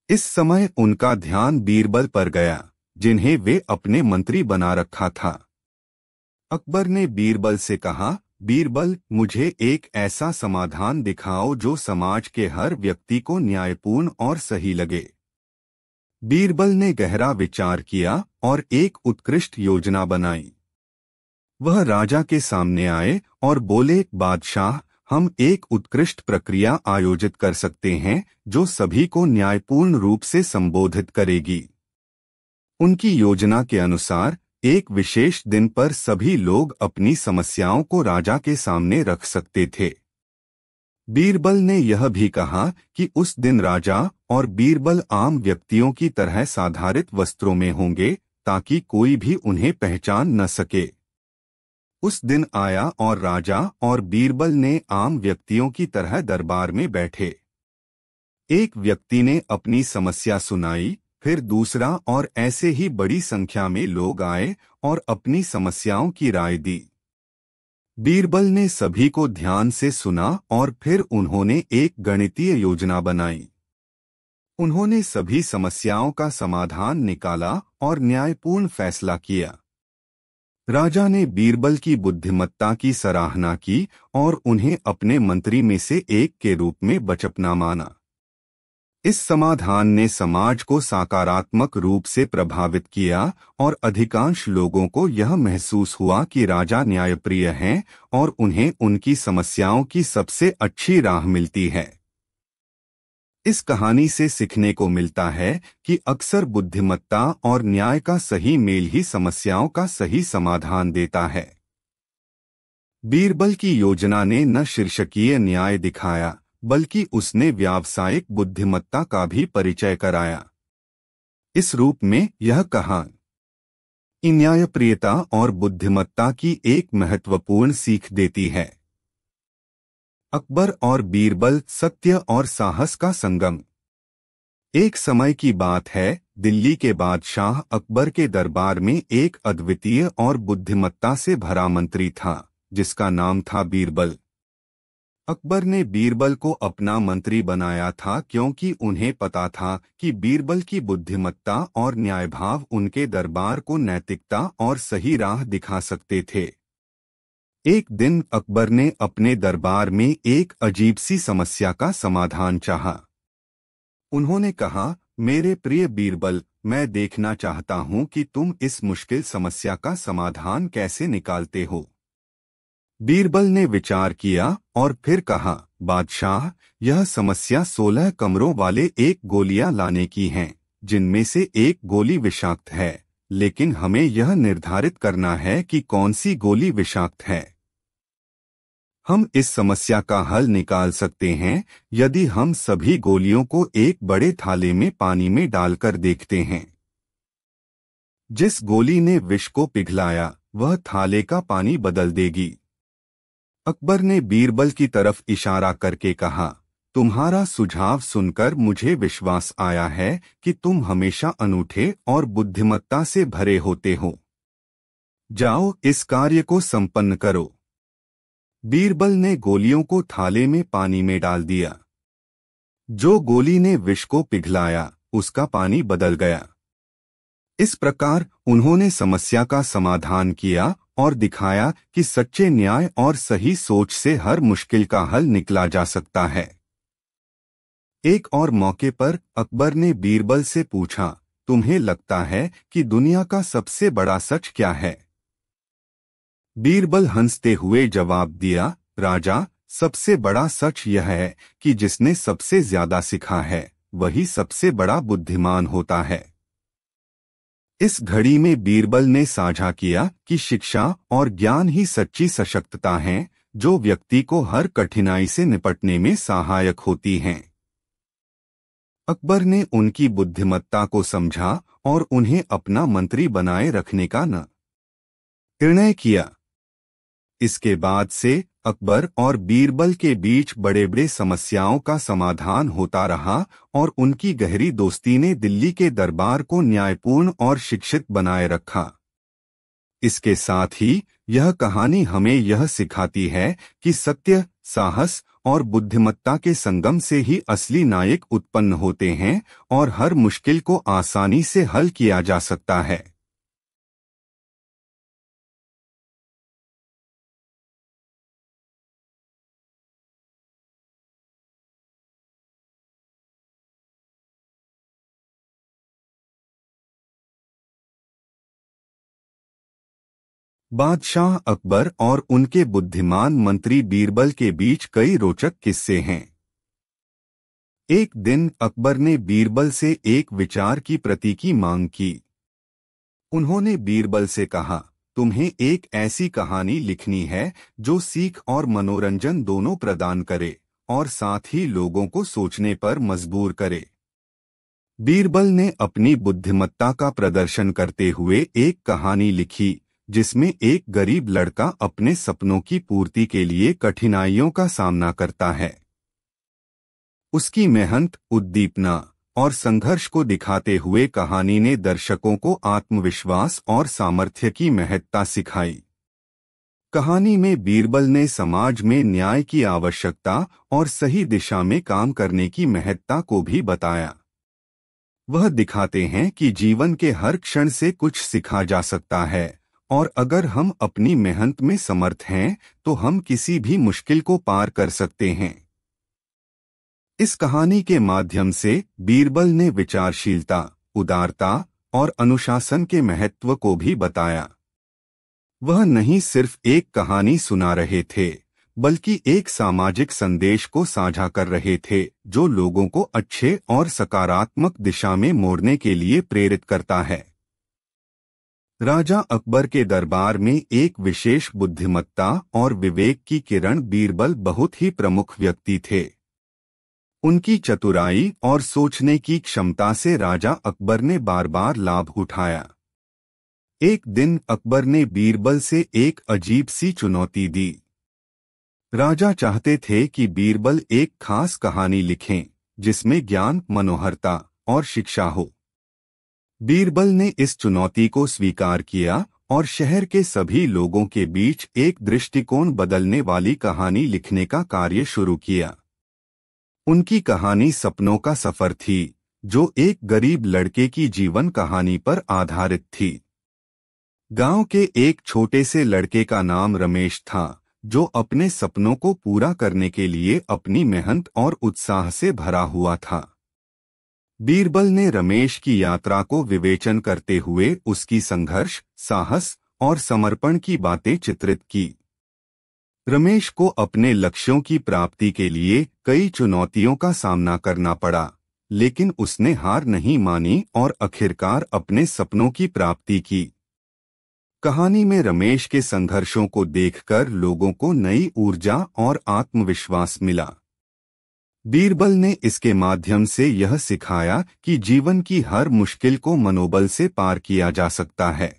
इस समय उनका ध्यान बीरबल पर गया, जिन्हें वे अपने मंत्री बना रखा था। अकबर ने बीरबल से कहा, बीरबल, मुझे एक ऐसा समाधान दिखाओ जो समाज के हर व्यक्ति को न्यायपूर्ण और सही लगे। बीरबल ने गहरा विचार किया और एक उत्कृष्ट योजना बनाई। वह राजा के सामने आए और बोले, बादशाह, हम एक उत्कृष्ट प्रक्रिया आयोजित कर सकते हैं जो सभी को न्यायपूर्ण रूप से संबोधित करेगी। उनकी योजना के अनुसार एक विशेष दिन पर सभी लोग अपनी समस्याओं को राजा के सामने रख सकते थे। बीरबल ने यह भी कहा कि उस दिन राजा और बीरबल आम व्यक्तियों की तरह साधारित वस्त्रों में होंगे ताकि कोई भी उन्हें पहचान न सके। उस दिन आया और राजा और बीरबल ने आम व्यक्तियों की तरह दरबार में बैठे। एक व्यक्ति ने अपनी समस्या सुनाई, फिर दूसरा, और ऐसे ही बड़ी संख्या में लोग आए और अपनी समस्याओं की राय दी। बीरबल ने सभी को ध्यान से सुना और फिर उन्होंने एक गणितीय योजना बनाई। उन्होंने सभी समस्याओं का समाधान निकाला और न्यायपूर्ण फैसला किया। राजा ने बीरबल की बुद्धिमत्ता की सराहना की और उन्हें अपने मंत्री में से एक के रूप में बचपना माना। इस समाधान ने समाज को सकारात्मक रूप से प्रभावित किया और अधिकांश लोगों को यह महसूस हुआ कि राजा न्यायप्रिय हैं और उन्हें उनकी समस्याओं की सबसे अच्छी राह मिलती है। इस कहानी से सीखने को मिलता है कि अक्सर बुद्धिमत्ता और न्याय का सही मेल ही समस्याओं का सही समाधान देता है। बीरबल की योजना ने न शीर्षकीय न्याय दिखाया, बल्कि उसने व्यावसायिक बुद्धिमत्ता का भी परिचय कराया। इस रूप में यह कहानी न्यायप्रियता और बुद्धिमत्ता की एक महत्वपूर्ण सीख देती है। अकबर और बीरबल, सत्य और साहस का संगम। एक समय की बात है, दिल्ली के बादशाह अकबर के दरबार में एक अद्वितीय और बुद्धिमत्ता से भरा मंत्री था जिसका नाम था बीरबल। अकबर ने बीरबल को अपना मंत्री बनाया था क्योंकि उन्हें पता था कि बीरबल की बुद्धिमत्ता और न्यायभाव उनके दरबार को नैतिकता और सही राह दिखा सकते थे। एक दिन अकबर ने अपने दरबार में एक अजीब सी समस्या का समाधान चाहा। उन्होंने कहा, मेरे प्रिय बीरबल, मैं देखना चाहता हूं कि तुम इस मुश्किल समस्या का समाधान कैसे निकालते हो। बीरबल ने विचार किया और फिर कहा, बादशाह, यह समस्या 16 कमरों वाले एक गोलियां लाने की है, जिनमें से एक गोली विषाक्त है, लेकिन हमें यह निर्धारित करना है कि कौन सी गोली विषाक्त है। हम इस समस्या का हल निकाल सकते हैं यदि हम सभी गोलियों को एक बड़े थाले में पानी में डालकर देखते हैं। जिस गोली ने विष को पिघलाया वह थाले का पानी बदल देगी। अकबर ने बीरबल की तरफ इशारा करके कहा, तुम्हारा सुझाव सुनकर मुझे विश्वास आया है कि तुम हमेशा अनूठे और बुद्धिमत्ता से भरे होते हो। जाओ, इस कार्य को संपन्न करो। बीरबल ने गोलियों को थाले में पानी में डाल दिया। जो गोली ने विष को पिघलाया, उसका पानी बदल गया। इस प्रकार उन्होंने समस्या का समाधान किया और दिखाया कि सच्चे न्याय और सही सोच से हर मुश्किल का हल निकाला जा सकता है। एक और मौके पर अकबर ने बीरबल से पूछा, तुम्हें लगता है कि दुनिया का सबसे बड़ा सच क्या है? बीरबल हंसते हुए जवाब दिया, राजा, सबसे बड़ा सच यह है कि जिसने सबसे ज्यादा सीखा है वही सबसे बड़ा बुद्धिमान होता है। इस घड़ी में बीरबल ने साझा किया कि शिक्षा और ज्ञान ही सच्ची सशक्तता है, जो व्यक्ति को हर कठिनाई से निपटने में सहायक होती हैं। अकबर ने उनकी बुद्धिमत्ता को समझा और उन्हें अपना मंत्री बनाए रखने का निर्णय किया। इसके बाद से अकबर और बीरबल के बीच बड़े बड़े समस्याओं का समाधान होता रहा और उनकी गहरी दोस्ती ने दिल्ली के दरबार को न्यायपूर्ण और शिक्षित बनाए रखा। इसके साथ ही यह कहानी हमें यह सिखाती है कि सत्य, साहस और बुद्धिमत्ता के संगम से ही असली नायक उत्पन्न होते हैं और हर मुश्किल को आसानी से हल किया जा सकता है। बादशाह अकबर और उनके बुद्धिमान मंत्री बीरबल के बीच कई रोचक किस्से हैं। एक दिन अकबर ने बीरबल से एक विचार की प्रति की मांग की। उन्होंने बीरबल से कहा, तुम्हें एक ऐसी कहानी लिखनी है जो सीख और मनोरंजन दोनों प्रदान करे और साथ ही लोगों को सोचने पर मजबूर करे। बीरबल ने अपनी बुद्धिमत्ता का प्रदर्शन करते हुए एक कहानी लिखी जिसमें एक गरीब लड़का अपने सपनों की पूर्ति के लिए कठिनाइयों का सामना करता है। उसकी मेहनत, उद्दीपना और संघर्ष को दिखाते हुए कहानी ने दर्शकों को आत्मविश्वास और सामर्थ्य की महत्ता सिखाई। कहानी में बीरबल ने समाज में न्याय की आवश्यकता और सही दिशा में काम करने की महत्ता को भी बताया। वह दिखाते हैं कि जीवन के हर क्षण से कुछ सीखा जा सकता है और अगर हम अपनी मेहनत में समर्थ हैं तो हम किसी भी मुश्किल को पार कर सकते हैं। इस कहानी के माध्यम से बीरबल ने विचारशीलता, उदारता और अनुशासन के महत्व को भी बताया। वह नहीं सिर्फ एक कहानी सुना रहे थे, बल्कि एक सामाजिक संदेश को साझा कर रहे थे जो लोगों को अच्छे और सकारात्मक दिशा में मोड़ने के लिए प्रेरित करता है। राजा अकबर के दरबार में एक विशेष बुद्धिमत्ता और विवेक की किरण बीरबल बहुत ही प्रमुख व्यक्ति थे। उनकी चतुराई और सोचने की क्षमता से राजा अकबर ने बार बार लाभ उठाया। एक दिन अकबर ने बीरबल से एक अजीब सी चुनौती दी। राजा चाहते थे कि बीरबल एक खास कहानी लिखें जिसमें ज्ञान, मनोहरता और शिक्षा हो। बीरबल ने इस चुनौती को स्वीकार किया और शहर के सभी लोगों के बीच एक दृष्टिकोण बदलने वाली कहानी लिखने का कार्य शुरू किया। उनकी कहानी सपनों का सफर थी, जो एक गरीब लड़के की जीवन कहानी पर आधारित थी। गांव के एक छोटे से लड़के का नाम रमेश था, जो अपने सपनों को पूरा करने के लिए अपनी मेहनत और उत्साह से भरा हुआ था। बीरबल ने रमेश की यात्रा को विवेचन करते हुए उसकी संघर्ष, साहस और समर्पण की बातें चित्रित की। रमेश को अपने लक्ष्यों की प्राप्ति के लिए कई चुनौतियों का सामना करना पड़ा, लेकिन उसने हार नहीं मानी और आखिरकार अपने सपनों की प्राप्ति की। कहानी में रमेश के संघर्षों को देखकर लोगों को नई ऊर्जा और आत्मविश्वास मिला। बीरबल ने इसके माध्यम से यह सिखाया कि जीवन की हर मुश्किल को मनोबल से पार किया जा सकता है।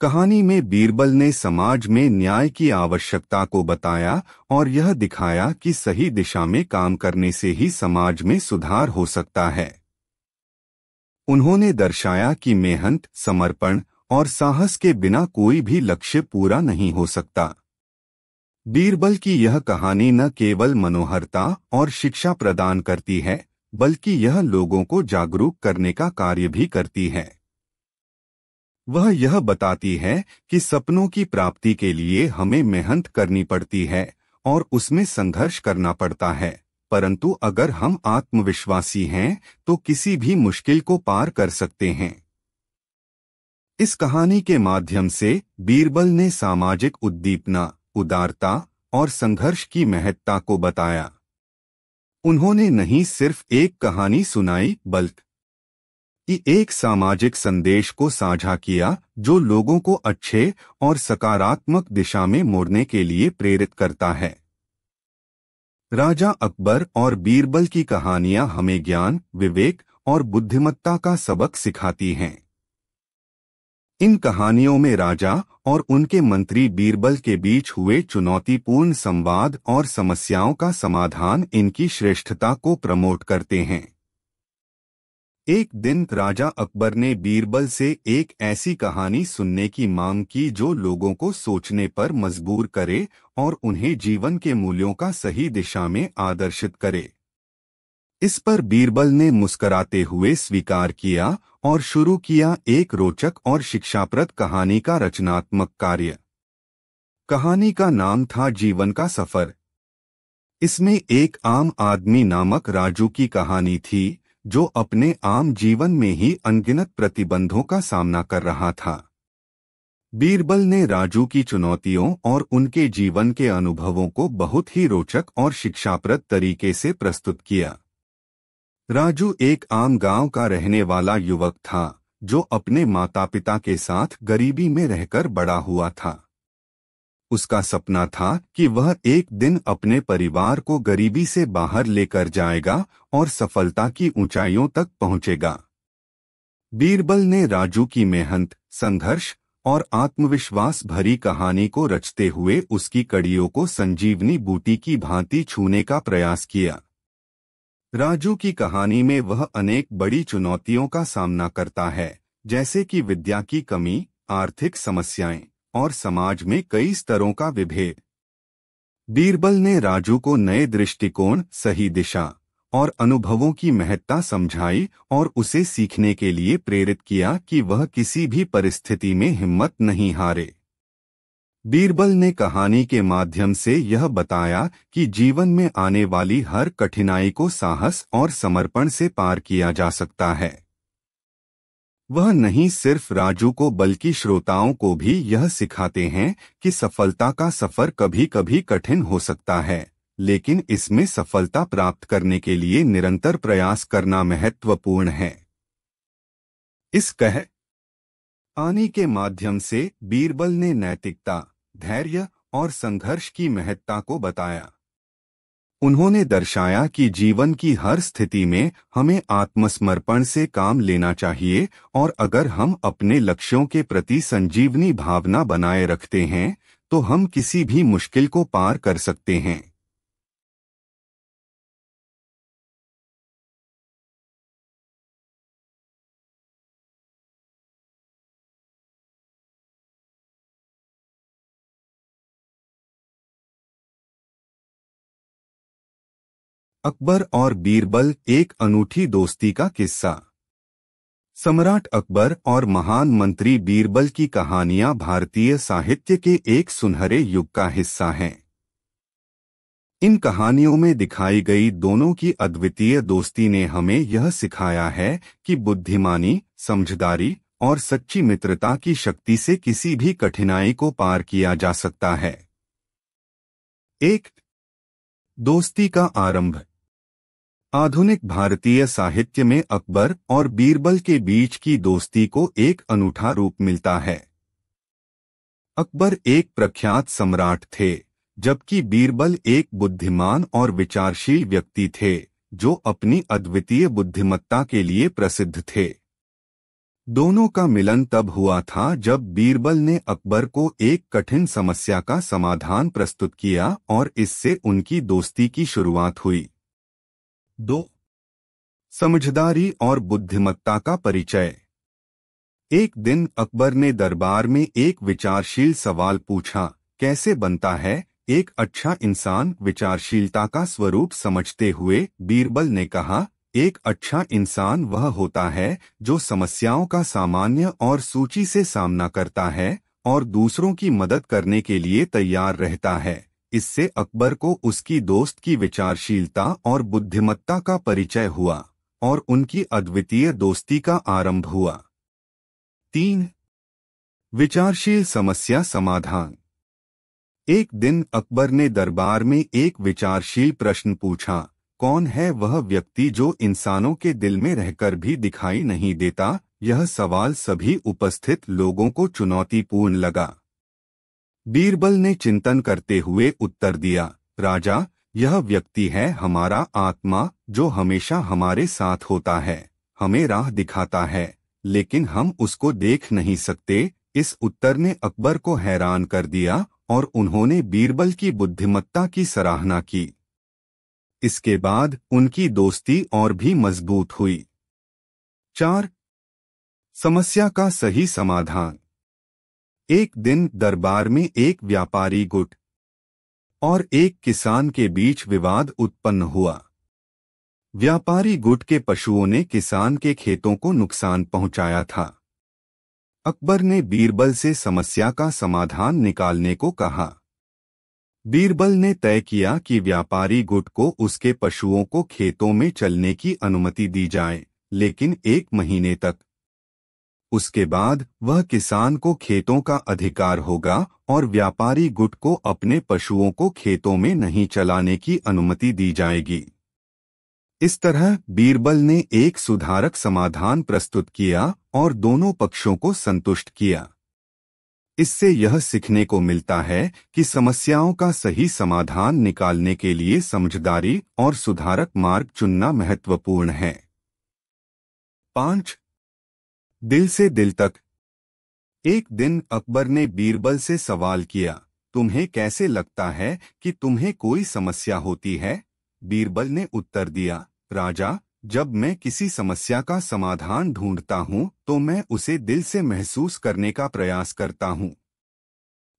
कहानी में बीरबल ने समाज में न्याय की आवश्यकता को बताया और यह दिखाया कि सही दिशा में काम करने से ही समाज में सुधार हो सकता है। उन्होंने दर्शाया कि मेहनत, समर्पण और साहस के बिना कोई भी लक्ष्य पूरा नहीं हो सकता। बीरबल की यह कहानी न केवल मनोहरता और शिक्षा प्रदान करती है, बल्कि यह लोगों को जागरूक करने का कार्य भी करती है। वह यह बताती है कि सपनों की प्राप्ति के लिए हमें मेहनत करनी पड़ती है और उसमें संघर्ष करना पड़ता है, परंतु अगर हम आत्मविश्वासी हैं तो किसी भी मुश्किल को पार कर सकते हैं। इस कहानी के माध्यम से बीरबल ने सामाजिक उद्दीपना, उदारता और संघर्ष की महत्ता को बताया। उन्होंने नहीं सिर्फ एक कहानी सुनाई, बल्कि एक सामाजिक संदेश को साझा किया जो लोगों को अच्छे और सकारात्मक दिशा में मोड़ने के लिए प्रेरित करता है। राजा अकबर और बीरबल की कहानियां हमें ज्ञान, विवेक और बुद्धिमत्ता का सबक सिखाती हैं। इन कहानियों में राजा और उनके मंत्री बीरबल के बीच हुए चुनौतीपूर्ण संवाद और समस्याओं का समाधान इनकी श्रेष्ठता को प्रमोट करते हैं। एक दिन राजा अकबर ने बीरबल से एक ऐसी कहानी सुनने की मांग की जो लोगों को सोचने पर मजबूर करे और उन्हें जीवन के मूल्यों का सही दिशा में आदर्शित करे। इस पर बीरबल ने मुस्कुराते हुए स्वीकार किया और शुरू किया एक रोचक और शिक्षाप्रद कहानी का रचनात्मक कार्य। कहानी का नाम था जीवन का सफर। इसमें एक आम आदमी नामक राजू की कहानी थी जो अपने आम जीवन में ही अनगिनत प्रतिबंधों का सामना कर रहा था। बीरबल ने राजू की चुनौतियों और उनके जीवन के अनुभवों को बहुत ही रोचक और शिक्षाप्रद तरीके से प्रस्तुत किया। राजू एक आम गांव का रहने वाला युवक था जो अपने माता पिता के साथ गरीबी में रहकर बड़ा हुआ था। उसका सपना था कि वह एक दिन अपने परिवार को गरीबी से बाहर लेकर जाएगा और सफलता की ऊंचाइयों तक पहुंचेगा। बीरबल ने राजू की मेहनत, संघर्ष और आत्मविश्वास भरी कहानी को रचते हुए उसकी कड़ियों को संजीवनी बूटी की भांति छूने का प्रयास किया। राजू की कहानी में वह अनेक बड़ी चुनौतियों का सामना करता है, जैसे कि विद्या की कमी, आर्थिक समस्याएं और समाज में कई स्तरों का विभेद। बीरबल ने राजू को नए दृष्टिकोण, सही दिशा और अनुभवों की महत्ता समझाई और उसे सीखने के लिए प्रेरित किया कि वह किसी भी परिस्थिति में हिम्मत नहीं हारे। बीरबल ने कहानी के माध्यम से यह बताया कि जीवन में आने वाली हर कठिनाई को साहस और समर्पण से पार किया जा सकता है। वह नहीं सिर्फ राजू को बल्कि श्रोताओं को भी यह सिखाते हैं कि सफलता का सफर कभी कभी कठिन हो सकता है, लेकिन इसमें सफलता प्राप्त करने के लिए निरंतर प्रयास करना महत्वपूर्ण है। इस कहानी के माध्यम से बीरबल ने नैतिकता, धैर्य और संघर्ष की महत्ता को बताया। उन्होंने दर्शाया कि जीवन की हर स्थिति में हमें आत्मसमर्पण से काम लेना चाहिए और अगर हम अपने लक्ष्यों के प्रति संजीवनी भावना बनाए रखते हैं तो हम किसी भी मुश्किल को पार कर सकते हैं। अकबर और बीरबल, एक अनूठी दोस्ती का किस्सा। सम्राट अकबर और महान मंत्री बीरबल की कहानियां भारतीय साहित्य के एक सुनहरे युग का हिस्सा हैं। इन कहानियों में दिखाई गई दोनों की अद्वितीय दोस्ती ने हमें यह सिखाया है कि बुद्धिमानी, समझदारी और सच्ची मित्रता की शक्ति से किसी भी कठिनाई को पार किया जा सकता है। एक दोस्ती का आरंभ। आधुनिक भारतीय साहित्य में अकबर और बीरबल के बीच की दोस्ती को एक अनूठा रूप मिलता है। अकबर एक प्रख्यात सम्राट थे, जबकि बीरबल एक बुद्धिमान और विचारशील व्यक्ति थे जो अपनी अद्वितीय बुद्धिमत्ता के लिए प्रसिद्ध थे। दोनों का मिलन तब हुआ था जब बीरबल ने अकबर को एक कठिन समस्या का समाधान प्रस्तुत किया और इससे उनकी दोस्ती की शुरुआत हुई। 2. समझदारी और बुद्धिमत्ता का परिचय। एक दिन अकबर ने दरबार में एक विचारशील सवाल पूछा, कैसे बनता है एक अच्छा इंसान? विचारशीलता का स्वरूप समझते हुए बीरबल ने कहा, एक अच्छा इंसान वह होता है जो समस्याओं का सामान्य और सूची से सामना करता है और दूसरों की मदद करने के लिए तैयार रहता है। इससे अकबर को उसकी दोस्त की विचारशीलता और बुद्धिमत्ता का परिचय हुआ और उनकी अद्वितीय दोस्ती का आरंभ हुआ। 3. विचारशील समस्या समाधान। एक दिन अकबर ने दरबार में एक विचारशील प्रश्न पूछा, कौन है वह व्यक्ति जो इंसानों के दिल में रहकर भी दिखाई नहीं देता? यह सवाल सभी उपस्थित लोगों को चुनौतीपूर्ण लगा। बीरबल ने चिंतन करते हुए उत्तर दिया, राजा, यह व्यक्ति है हमारा आत्मा जो हमेशा हमारे साथ होता है, हमें राह दिखाता है, लेकिन हम उसको देख नहीं सकते। इस उत्तर ने अकबर को हैरान कर दिया और उन्होंने बीरबल की बुद्धिमत्ता की सराहना की। इसके बाद उनकी दोस्ती और भी मजबूत हुई। 4. समस्या का सही समाधान। एक दिन दरबार में एक व्यापारी गुट और एक किसान के बीच विवाद उत्पन्न हुआ। व्यापारी गुट के पशुओं ने किसान के खेतों को नुकसान पहुंचाया था। अकबर ने बीरबल से समस्या का समाधान निकालने को कहा। बीरबल ने तय किया कि व्यापारी गुट को उसके पशुओं को खेतों में चलने की अनुमति दी जाए, लेकिन 1 महीने तक। उसके बाद वह किसान को खेतों का अधिकार होगा और व्यापारी गुट को अपने पशुओं को खेतों में नहीं चलाने की अनुमति दी जाएगी। इस तरह बीरबल ने एक सुधारक समाधान प्रस्तुत किया और दोनों पक्षों को संतुष्ट किया। इससे यह सीखने को मिलता है कि समस्याओं का सही समाधान निकालने के लिए समझदारी और सुधारक मार्ग चुनना महत्वपूर्ण है। 5. दिल से दिल तक। एक दिन अकबर ने बीरबल से सवाल किया, तुम्हें कैसे लगता है कि तुम्हें कोई समस्या होती है? बीरबल ने उत्तर दिया, राजा, जब मैं किसी समस्या का समाधान ढूंढता हूं तो मैं उसे दिल से महसूस करने का प्रयास करता हूं।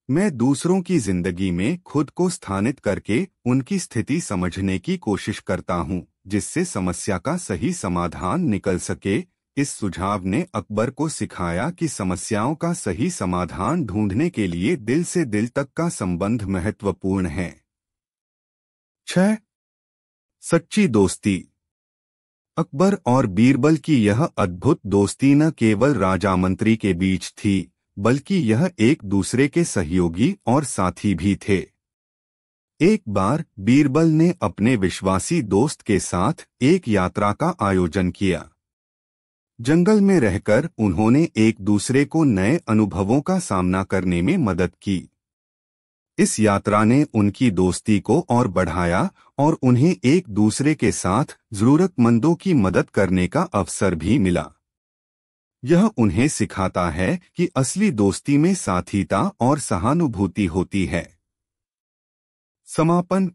मैं दूसरों की जिंदगी में खुद को स्थानित करके उनकी स्थिति समझने की कोशिश करता हूं, जिससे समस्या का सही समाधान निकल सके। इस सुझाव ने अकबर को सिखाया कि समस्याओं का सही समाधान ढूंढने के लिए दिल से दिल तक का संबंध महत्वपूर्ण है। 6. सच्ची दोस्ती। अकबर और बीरबल की यह अद्भुत दोस्ती न केवल राजा मंत्री के बीच थी, बल्कि यह एक दूसरे के सहयोगी और साथी भी थे। एक बार बीरबल ने अपने विश्वासी दोस्त के साथ एक यात्रा का आयोजन किया। जंगल में रहकर उन्होंने एक दूसरे को नए अनुभवों का सामना करने में मदद की। इस यात्रा ने उनकी दोस्ती को और बढ़ाया और उन्हें एक दूसरे के साथ जरूरतमंदों की मदद करने का अवसर भी मिला। यह उन्हें सिखाता है कि असली दोस्ती में साथीता और सहानुभूति होती है। समापन।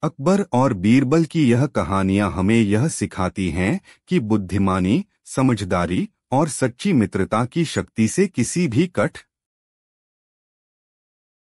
अकबर और बीरबल की यह कहानियां हमें यह सिखाती हैं कि बुद्धिमानी, समझदारी और सच्ची मित्रता की शक्ति से किसी भी कठिन